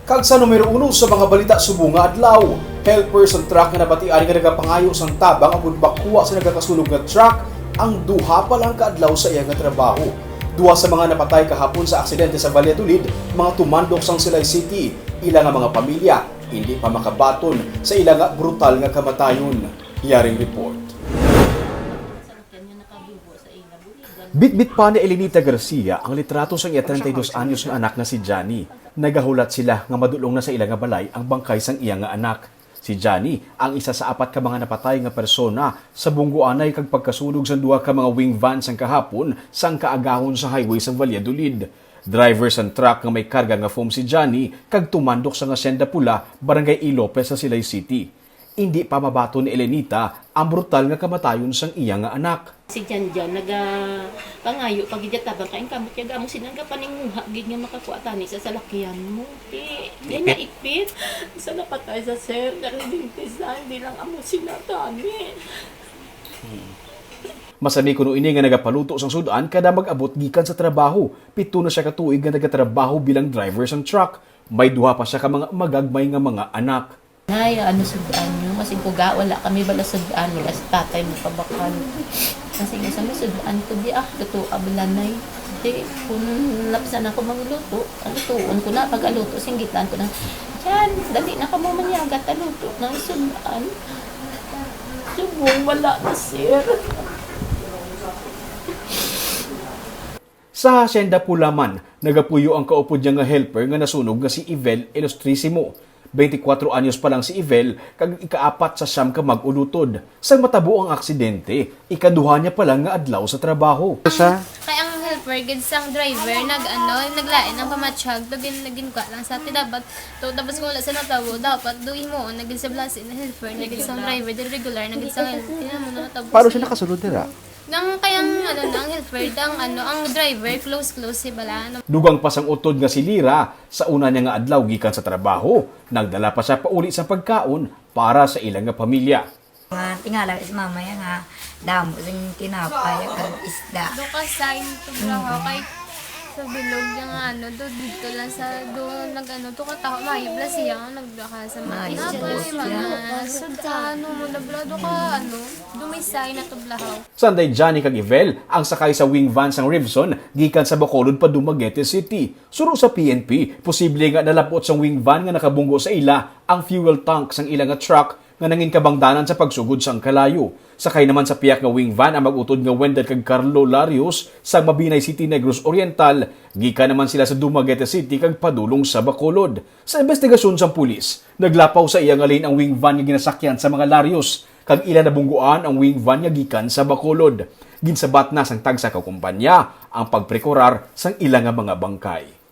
Kag sa numero 1 sa mga balita subong nga adlaw, helper sa truck nga nabatian nga nagapangayo sang tabang agud bakuha sa nagakasunog nga truck ang duha pa lang kaadlaw sa iya nga trabaho. Duha sa mga napatay kahapon sa aksidente sa Valladolid, mga tumandok sang Silay City, ilang nga mga pamilya hindi pa makabaton sa ilang nga brutal nga kamatayon. Yaring report. Bitbit pa ni Elenita Garcia ang litrato sa iya 32 anyos nga anak na si Johnny. Nagahulat sila nga madulong na sa ilang nga balay ang bangkay sang iya nga anak. Si Johnny ang isa sa 4 ka mga napatay nga persona sa bungguanay kag pagkasunog sa 2 ka mga wing van sang kahapon sang kaagahon sa highway sa Valladolid. Driver sang truck nga may karga nga foam si Johnny kag tumandok sa Hacienda Pula, Barangay Ilopez sa Silay City. Hindi pa mabato ni Elenita ang brutal nga kamatayon sang iya nga anak. Si Janjan pangayo pagidyatabang kain kamot yaga mo sinangga paninguha gid nga makakuha tani sa salakyan mo. Di na ipit sa napatay sa sir naridintisa hindi lang amo sinatani. Masani kuno ini nga nagapaluto sang sudan kada mag-abot gikan sa trabaho. 7 na siya ka tuig nga nagatrabaho bilang driver sang truck. May 2 pa siya ka mga magagmay nga mga anak. Nay, sudan nyo? Kasi puga, wala kami bala sudan nila sa tatay mo pabakan. Kasi isa may sudan ko di luto abulanay. Di, kung lapsan ako magluto, lutoon ko na, pag-aluto, singgitan ko na, yan, dali na ka mo manyagat, aluto ng sudan. Subong, wala na, sir. Sa Hacienda Pulaman, nagapuyo ang kaupod niya nga helper nga nasunog nga si Ivel Ilustrisimo. 24 anyos pa lang si Ivel kag ika-4 sa siyam ka mag-ulutod. Sang matabo ang aksidente, ikaduha niya pa lang nga adlaw sa trabaho. Kaya ang helper, gid sang driver, naglain ang pamatsyag, naging ka lang sa dapat, to tapos kung wala sa natawo, dapat doon mo, naging sa blasin na helper, naging sang driver, di regular, naging sang helper, tinan mo na tapos. Paano siya nakasunod nila? Nang kayang ang helper, ang driver, close si bala. Dugang pa sang utod nga si Lira sa una niya nga adlaw gikan sa trabaho. Nagdala pa siya pauli sa pagkaon para sa ilang nga pamilya. Tingala si mama yan nga, damo sing tinapay at isda. Do ka sign to bro, kay sa bilog yung dito lang sa doon to katawa mahibla siya nagdaka sa mga sudan mo na bla do ka dumisay na to blahaw. Sunday Johnny kag Ivel ang sakay sa wing van sang Ribson gikan sa Bacolod pa Dumaguete City. Suro sa PNP, posible nga nalapot sang wing van nga nakabunggo sa ila ang fuel tank sang ilang nga truck nga nangin kabangdanan sa pagsugod sang kalayo. Sakay naman sa piyak nga wing van ang mag-utod nga Wendell kag Carlo Larios sa Mabinay City, Negros Oriental. Gikan naman sila sa Dumaguete City kag padulong sa Bacolod. Sa investigasyon sang pulis, naglapaw sa iyang alin ang wing van nga ginasakyan sa mga Larios kag ila nabungguan ang wing van nga gikan sa Bacolod. Ginsabat na sang tagsa ka kumpanya ang pagprekorar sang ilang nga mga bangkay.